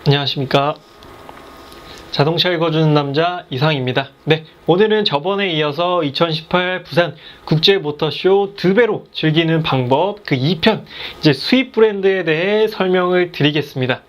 안녕하십니까. 자동차 읽어주는 남자 이상입니다. 네, 오늘은 저번에 이어서 2018 부산 국제모터쇼 2배로 즐기는 방법 그 2편 이제 수입 브랜드에 대해 설명을 드리겠습니다.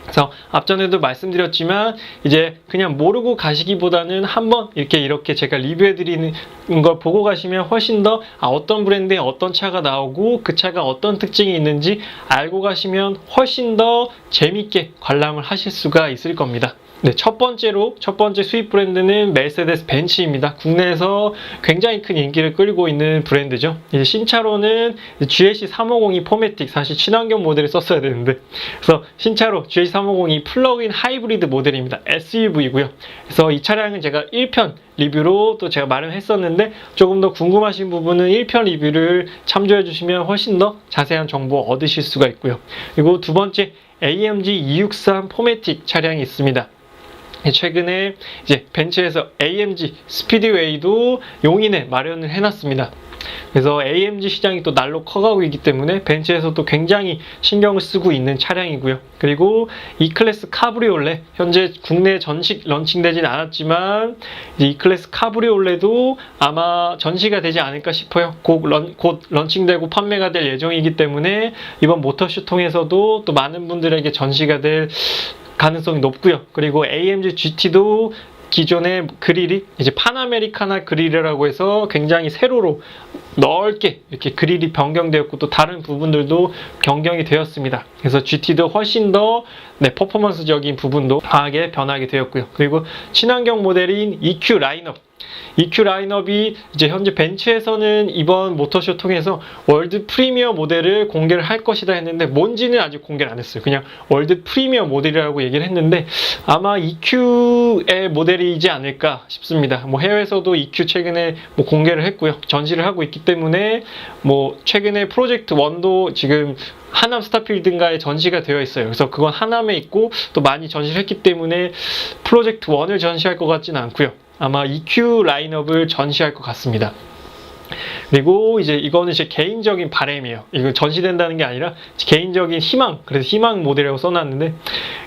그래서 앞전에도 말씀드렸지만 이제 그냥 모르고 가시기보다는 한번 이렇게 제가 리뷰해 드리는 걸 보고 가시면 훨씬 더 어떤 브랜드에 어떤 차가 나오고 그 차가 어떤 특징이 있는지 알고 가시면 훨씬 더 재밌게 관람을 하실 수가 있을 겁니다. 네, 첫 번째 수입 브랜드는 메르세데스 벤츠입니다. 국내에서 굉장히 큰 인기를 끌고 있는 브랜드죠. 이제 신차로는 GLC 350이 포매틱, 사실 친환경 모델을 썼어야 되는데, 그래서 신차로 GLC 350이 플러그인 하이브리드 모델입니다. SUV고요. 그래서 이 차량은 제가 1편 리뷰로 또 제가 마련했었는데, 조금 더 궁금하신 부분은 1편 리뷰를 참조해 주시면 훨씬 더 자세한 정보 얻으실 수가 있고요. 그리고 두 번째 AMG 263 포매틱 차량이 있습니다. 최근에 이제 벤츠에서 AMG 스피드웨이도 용인에 마련을 해놨습니다. 그래서 AMG 시장이 또 날로 커가고 있기 때문에 벤츠에서도 굉장히 신경을 쓰고 있는 차량이고요. 그리고 E클래스 카브리올레, 현재 국내에 전식 런칭되진 않았지만 이제 E클래스 카브리올레도 아마 전시가 되지 않을까 싶어요. 곧 런칭되고 판매가 될 예정이기 때문에 이번 모터쇼 통해서도 또 많은 분들에게 전시가 될 가능성이 높고요. 그리고 AMG GT도 기존의 그릴이 이제 파나메리카나 그릴이라고 해서 굉장히 세로로 넓게 이렇게 그릴이 변경되었고 또 다른 부분들도 변경이 되었습니다. 그래서 GT도 훨씬 더 퍼포먼스적인 부분도 강하게 변하게 되었고요. 그리고 친환경 모델인 EQ 라인업이 이제 현재 벤츠에서는 이번 모터쇼 통해서 월드 프리미어 모델을 공개를 할 것이다 했는데 뭔지는 아직 공개를 안 했어요. 그냥 월드 프리미어 모델이라고 얘기를 했는데 아마 EQ의 모델이지 않을까 싶습니다. 해외에서도 EQ 최근에 공개를 했고요. 전시를 하고 있기 때문에 최근에 프로젝트 1도 지금 하남 스타필드인가에 전시가 되어 있어요. 그래서 그건 하남에 있고 또 많이 전시를 했기 때문에 프로젝트 1을 전시할 것 같지는 않고요. 아마 EQ 라인업을 전시할 것 같습니다. 그리고 이제 이거는 제 개인적인 바람이에요. 이거 전시된다는 게 아니라 개인적인 희망, 그래서 희망 모델이라고 써놨는데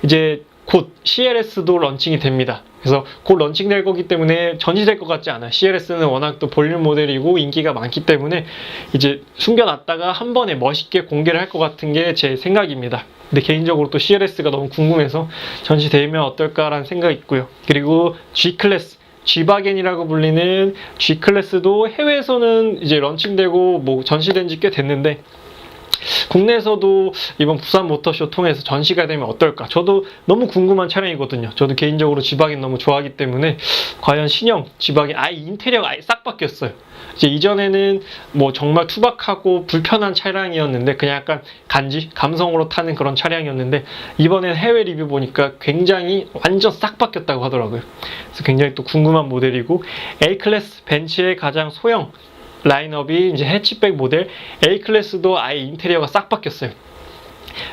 이제 곧 CLS도 런칭이 됩니다. 그래서 곧 런칭될 거기 때문에 전시될 것 같지 않아요. CLS는 워낙 또 볼륨 모델이고 인기가 많기 때문에 이제 숨겨놨다가 한 번에 멋있게 공개를 할 것 같은 게 제 생각입니다. 근데 개인적으로 또 CLS가 너무 궁금해서 전시되면 어떨까라는 생각이 있고요. 그리고 G클래스, G바겐이라고 불리는 G클래스도 해외에서는 이제 런칭되고 전시된 지 꽤 됐는데 국내에서도 이번 부산 모터쇼 통해서 전시가 되면 어떨까? 저도 너무 궁금한 차량이거든요. 저도 개인적으로 G바겐 너무 좋아하기 때문에 과연 신형 G바겐 인테리어가 싹 바뀌었어요. 이제 이전에는 정말 투박하고 불편한 차량이었는데 그냥 약간 감성으로 타는 그런 차량이었는데 이번엔 해외 리뷰 보니까 굉장히 완전 싹 바뀌었다고 하더라고요. 그래서 굉장히 또 궁금한 모델이고 A클래스 벤츠의 가장 소형 라인업이 이제 해치백 모델 A클래스도 아예 인테리어가 싹 바뀌었어요.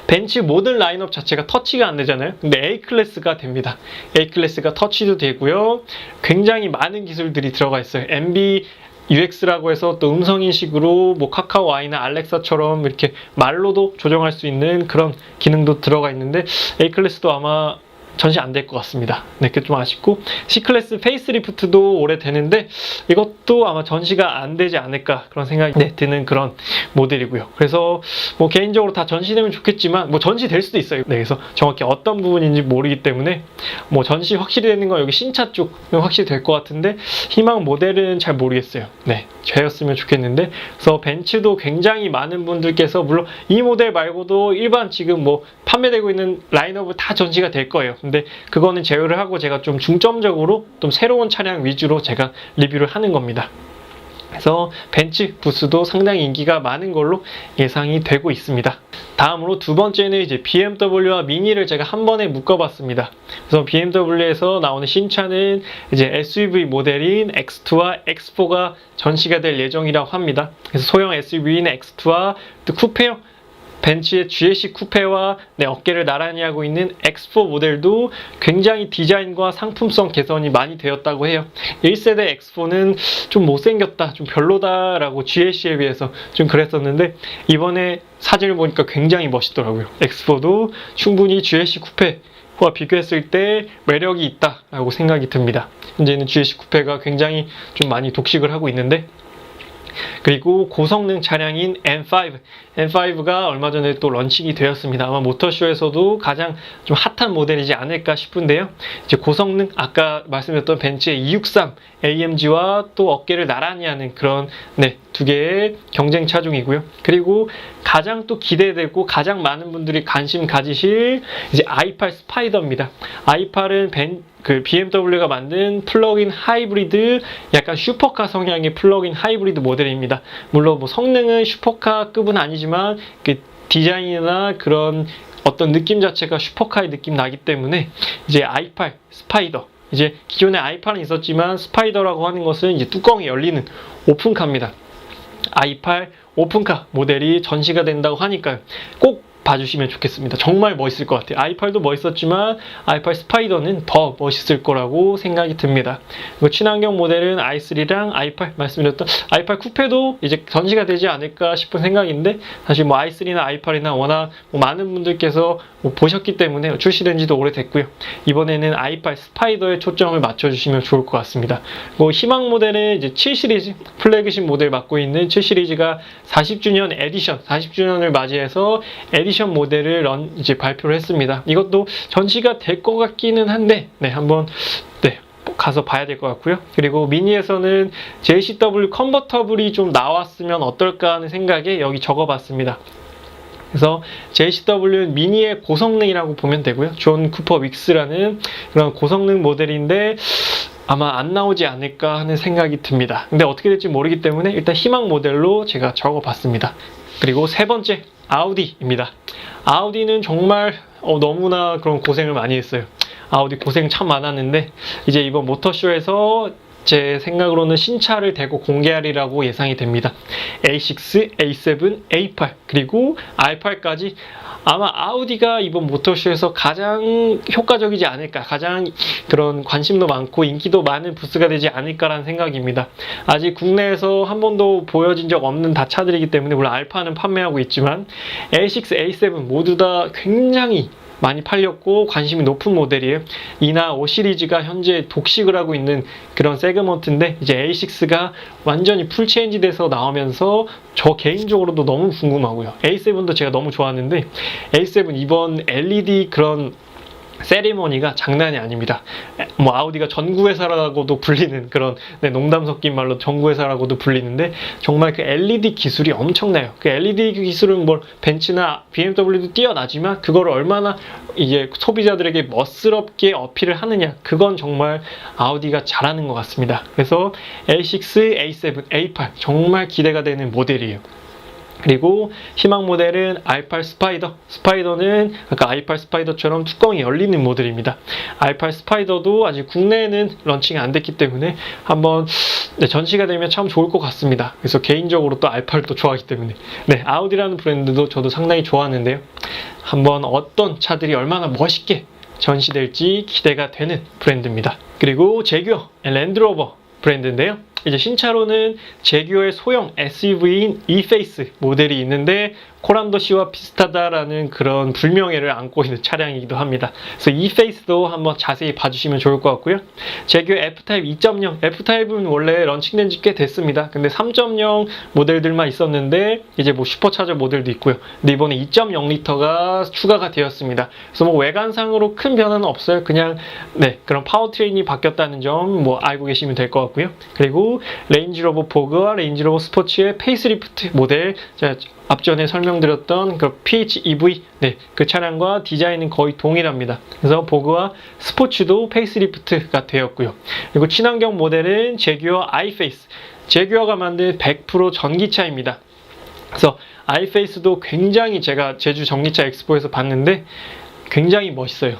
벤츠 모든 라인업 자체가 터치가 안 되잖아요. 근데 A클래스가 됩니다. A클래스가 터치도 되고요. 굉장히 많은 기술들이 들어가 있어요. MB UX라고 해서 또 음성인식으로 카카오 I나 알렉사처럼 이렇게 말로도 조정할 수 있는 그런 기능도 들어가 있는데 A클래스도 아마 전시 안 될 것 같습니다. 네, 그게 좀 아쉽고 C클래스 페이스리프트도 올해 되는데 이것도 아마 전시가 안 되지 않을까 그런 생각이 드는 그런 모델이고요. 그래서 개인적으로 다 전시되면 좋겠지만 전시될 수도 있어요. 네, 그래서 정확히 어떤 부분인지 모르기 때문에 전시 확실히 되는 건 여기 신차 쪽은 확실히 될 것 같은데 희망 모델은 잘 모르겠어요. 네, 저였으면 좋겠는데 그래서 벤츠도 굉장히 많은 분들께서 물론 이 모델 말고도 일반 지금 판매되고 있는 라인업은 다 전시가 될 거예요. 근데 그거는 제외를 하고 제가 좀 중점적으로 좀 새로운 차량 위주로 제가 리뷰를 하는 겁니다. 그래서 벤츠 부스도 상당히 인기가 많은 걸로 예상이 되고 있습니다. 다음으로 두 번째는 이제 BMW와 미니를 제가 한 번에 묶어봤습니다. 그래서 BMW에서 나오는 신차는 이제 SUV 모델인 X2와 X4가 전시가 될 예정이라고 합니다. 그래서 소형 SUV인 X2와 또 쿠페형 벤츠의 GLC 쿠페와 어깨를 나란히 하고 있는 X4 모델도 굉장히 디자인과 상품성 개선이 많이 되었다고 해요. 1세대 X4는 좀 못생겼다, 좀 별로다라고 GLC에 비해서 좀 그랬었는데 이번에 사진을 보니까 굉장히 멋있더라고요. X4도 충분히 GLC 쿠페 비교했을 때 매력이 있다라고 생각이 듭니다. 현재는 GLC 쿠페가 굉장히 좀 많이 독식을 하고 있는데, 그리고 고성능 차량인 M5가 얼마 전에 또 런칭이 되었습니다. 아마 모터쇼에서도 가장 좀 핫한 모델이지 않을까 싶은데요. 이제 고성능, 아까 말씀드렸던 벤츠의 263 AMG와 또 어깨를 나란히 하는 그런 두 개의 경쟁 차종이고요. 그리고 가장 또 기대되고 가장 많은 분들이 관심 가지실 이제 i8 스파이더입니다. i8은 BMW가 만든 플러그인 하이브리드, 약간 슈퍼카 성향의 플러그인 하이브리드 모델입니다. 물론 뭐 성능은 슈퍼카급은 아니지만 그 디자인이나 그런 어떤 느낌 자체가 슈퍼카의 느낌 나기 때문에 이제 i8 스파이더, 이제 기존에 i8은 있었지만 스파이더라고 하는 것은 이제 뚜껑이 열리는 오픈카입니다. i8 오픈카 모델이 전시가 된다고 하니까요. 꼭 봐주시면 좋겠습니다. 정말 멋있을 것 같아요. i8도 멋있었지만 i8 스파이더는 더 멋있을 거라고 생각이 듭니다. 그리고 친환경 모델은 i3랑 i8 말씀드렸던 i8 쿠페도 이제 전시가 되지 않을까 싶은 생각인데, 사실 뭐 i3나 i8이나 워낙 많은 분들께서 보셨기 때문에 출시된 지도 오래됐고요. 이번에는 i8 스파이더에 초점을 맞춰주시면 좋을 것 같습니다. 그리고 희망 모델은 이제 7 시리즈 플래그십 모델 맡고 있는 7 시리즈가 40주년 에디션, 40주년을 맞이해서 에디션 모델을 이제 발표를 했습니다. 이것도 전시가 될 것 같기는 한데, 한번 가서 봐야 될 것 같고요. 그리고 미니에서는 JCW 컨버터블이 좀 나왔으면 어떨까 하는 생각에 여기 적어봤습니다. 그래서 JCW는 미니의 고성능이라고 보면 되고요. 존 쿠퍼 윅스라는 그런 고성능 모델인데 아마 안 나오지 않을까 하는 생각이 듭니다. 근데 어떻게 될지 모르기 때문에 일단 희망 모델로 제가 적어봤습니다. 그리고 세 번째, 아우디입니다. 아우디는 정말 너무나 그런 고생을 많이 했어요. 아우디 고생 참 많았는데 이제 이번 모터쇼에서 제 생각으로는 신차를 대거 공개하리라고 예상이 됩니다. A6, A7, A8 그리고 R8까지 아마 아우디가 이번 모터쇼에서 가장 효과적이지 않을까, 가장 그런 관심도 많고 인기도 많은 부스가 되지 않을까라는 생각입니다. 아직 국내에서 한 번도 보여진 적 없는 다 차들이기 때문에, 물론 알파는 판매하고 있지만 A6, A7 모두 다 굉장히 많이 팔렸고 관심이 높은 모델이에요. 2나 5 시리즈가 현재 독식을 하고 있는 그런 세그먼트인데, 이제 A6가 완전히 풀 체인지 돼서 나오면서 저 개인적으로도 너무 궁금하고요. A7도 제가 너무 좋아하는데 A7 이번 LED 그런 세리머니가 장난이 아닙니다. 뭐 아우디가 전구회사라고도 불리는 그런, 농담 섞인 말로 전구회사라고도 불리는데 정말 그 LED 기술이 엄청나요. 그 LED 기술은 뭐 벤츠나 BMW도 뛰어나지만 그걸 얼마나 이제 소비자들에게 멋스럽게 어필을 하느냐, 그건 정말 아우디가 잘하는 것 같습니다. 그래서 A6, A7, A8 정말 기대가 되는 모델이에요. 그리고 희망 모델은 i8 스파이더. 스파이더는 아까 i8 스파이더처럼 뚜껑이 열리는 모델입니다. i8 스파이더도 아직 국내에는 런칭이 안 됐기 때문에 한번 전시가 되면 참 좋을 것 같습니다. 그래서 개인적으로 또 i8을 또 좋아하기 때문에 아우디라는 브랜드도 저도 상당히 좋아하는데요. 한번 어떤 차들이 얼마나 멋있게 전시될지 기대가 되는 브랜드입니다. 그리고 제규어 랜드로버 브랜드인데요. 이제 신차로는 제규어의 소형 SUV인 E-페이스 모델이 있는데 코란도 C와 비슷하다라는 그런 불명예를 안고 있는 차량이기도 합니다. 그래서 E-페이스도 한번 자세히 봐주시면 좋을 것 같고요. 제규어 F타입 2.0, F타입은 원래 런칭된 지 꽤 됐습니다. 근데 3.0 모델들만 있었는데 이제 뭐 슈퍼차저 모델도 있고요. 근데 이번에 2.0L가 추가가 되었습니다. 그래서 뭐 외관상으로 큰 변화는 없어요. 그냥 그런 파워트레인이 바뀌었다는 점 뭐 알고 계시면 될 것 같고요. 그리고 레인지로버 포그와 레인지로버 스포츠의 페이스리프트 모델, 제가 앞전에 설명드렸던 그 PHEV 그 차량과 디자인은 거의 동일합니다. 그래서 보그와 스포츠도 페이스리프트가 되었고요. 그리고 친환경 모델은 제규어 i-페이스, 제규어가 만든 100% 전기차입니다. 그래서 i-페이스도 굉장히, 제가 제주 전기차 엑스포에서 봤는데 굉장히 멋있어요.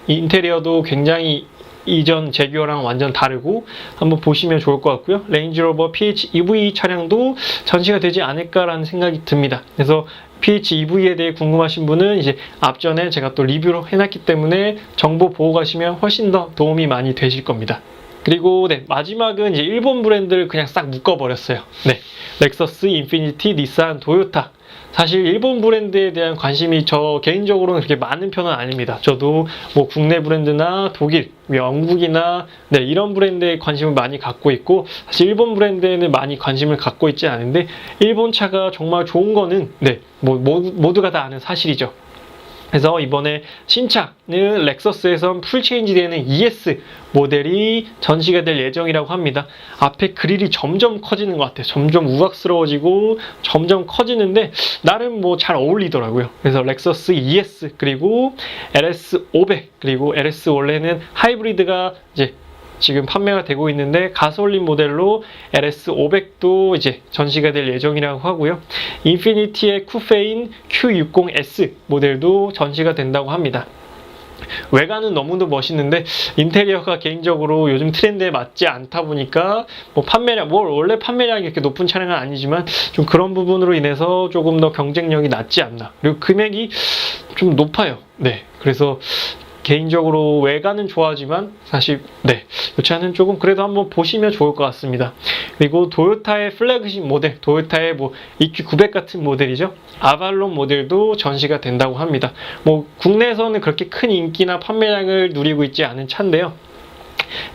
인테리어도 굉장히 이전 제규어랑 완전 다르고 한번 보시면 좋을 것 같고요. 레인지로버 PHEV 차량도 전시가 되지 않을까라는 생각이 듭니다. 그래서 PHEV에 대해 궁금하신 분은 이제 앞전에 제가 또 리뷰로 해놨기 때문에 정보 보고 가시면 훨씬 더 도움이 많이 되실 겁니다. 그리고 마지막은 이제 일본 브랜드를 그냥 싹 묶어버렸어요. 렉서스, 인피니티, 닛산, 도요타 사실 일본 브랜드에 대한 관심이 저 개인적으로는 그렇게 많은 편은 아닙니다. 저도 뭐 국내 브랜드나 독일, 영국이나 네, 이런 브랜드에 관심을 많이 갖고 있고, 사실 일본 브랜드에는 많이 관심을 갖고 있지 않은데, 일본 차가 정말 좋은 거는 네, 뭐 모두가 다 아는 사실이죠. 그래서 이번에 신차는 렉서스에선 풀체인지 되는 ES 모델이 전시가 될 예정이라고 합니다. 앞에 그릴이 점점 커지는 것 같아요. 점점 우악스러워지고 점점 커지는데 나름 뭐 잘 어울리더라고요. 그래서 렉서스 ES 그리고 LS500 그리고 LS 원래는 하이브리드가 이제 지금 판매가 되고 있는데 가솔린 모델로 LS500도 이제 전시가 될 예정이라고 하고요. 인피니티의 쿠페인 Q60S 모델도 전시가 된다고 합니다. 외관은 너무도 멋있는데 인테리어가 개인적으로 요즘 트렌드에 맞지 않다 보니까 뭐 판매량, 원래 판매량이 이렇게 높은 차량은 아니지만 좀 그런 부분으로 인해서 조금 더 경쟁력이 낮지 않나. 그리고 금액이 좀 높아요. 네, 그래서 개인적으로 외관은 좋아하지만 사실 네, 이 차는 조금 그래도 한번 보시면 좋을 것 같습니다. 그리고 도요타의 플래그십 모델, 도요타의 뭐 EQ900 같은 모델이죠. 아발론 모델도 전시가 된다고 합니다. 뭐 국내에서는 그렇게 큰 인기나 판매량을 누리고 있지 않은 차인데요.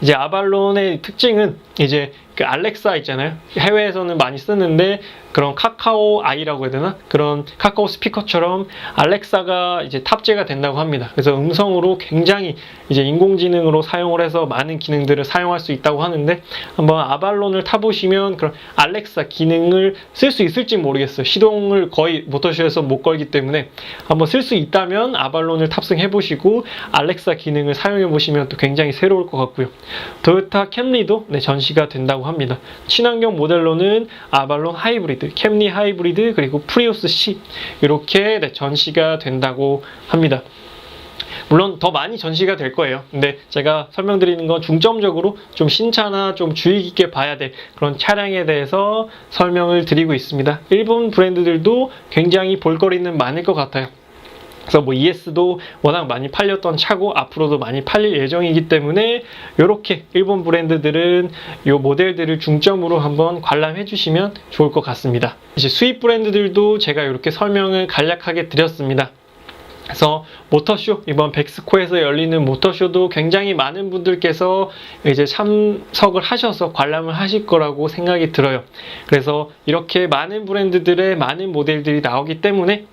이제 아발론의 특징은 이제 그 알렉사 있잖아요. 해외에서는 많이 쓰는데 그런 카카오 아이라고 해야 되나? 그런 카카오 스피커처럼 알렉사가 이제 탑재가 된다고 합니다. 그래서 음성으로 굉장히 이제 인공지능으로 사용을 해서 많은 기능들을 사용할 수 있다고 하는데, 한번 아발론을 타보시면 그런 알렉사 기능을 쓸 수 있을지 모르겠어요. 시동을 거의 모터쇼에서 못 걸기 때문에 한번 쓸 수 있다면 아발론을 탑승해 보시고 알렉사 기능을 사용해 보시면 또 굉장히 새로울 것 같고요. 도요타 캠리도 네, 전시가 된다고 합니다. 친환경 모델로는 아발론 하이브리드, 캠리 하이브리드, 그리고 프리우스 C 이렇게 네, 전시가 된다고 합니다. 물론 더 많이 전시가 될 거예요. 근데 제가 설명드리는 건 중점적으로 좀 신차나 좀 주의 깊게 봐야 될 그런 차량에 대해서 설명을 드리고 있습니다. 일본 브랜드들도 굉장히 볼거리는 많을 것 같아요. 그래서 뭐 ES도 워낙 많이 팔렸던 차고 앞으로도 많이 팔릴 예정이기 때문에 이렇게 일본 브랜드들은 이 모델들을 중점으로 한번 관람해 주시면 좋을 것 같습니다. 이제 수입 브랜드들도 제가 이렇게 설명을 간략하게 드렸습니다. 그래서 모터쇼, 이번 백스코에서 열리는 모터쇼도 굉장히 많은 분들께서 이제 참석을 하셔서 관람을 하실 거라고 생각이 들어요. 그래서 이렇게 많은 브랜드들의 많은 모델들이 나오기 때문에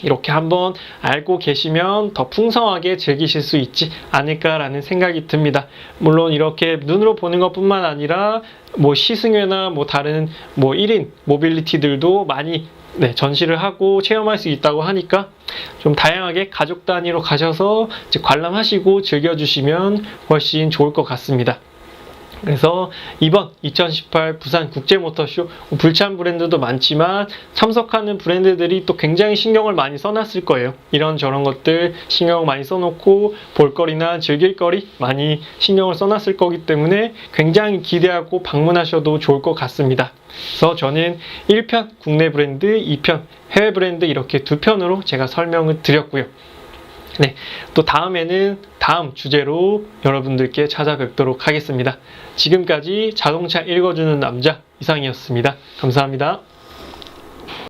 이렇게 한번 알고 계시면 더 풍성하게 즐기실 수 있지 않을까라는 생각이 듭니다. 물론 이렇게 눈으로 보는 것뿐만 아니라 뭐 시승회나 뭐 다른 뭐 1인 모빌리티들도 많이 네, 전시를 하고 체험할 수 있다고 하니까 좀 다양하게 가족 단위로 가셔서 이제 관람하시고 즐겨주시면 훨씬 좋을 것 같습니다. 그래서 이번 2018 부산 국제모터쇼, 불참 브랜드도 많지만 참석하는 브랜드들이 또 굉장히 신경을 많이 써놨을 거예요. 이런저런 것들 신경 많이 써놓고 볼거리나 즐길거리 많이 신경을 써놨을 거기 때문에 굉장히 기대하고 방문하셔도 좋을 것 같습니다. 그래서 저는 1편 국내 브랜드, 2편 해외 브랜드 이렇게 두 편으로 제가 설명을 드렸고요. 네, 또 다음에는 다음 주제로 여러분들께 찾아뵙도록 하겠습니다. 지금까지 자동차 읽어주는 남자 이상이었습니다. 감사합니다.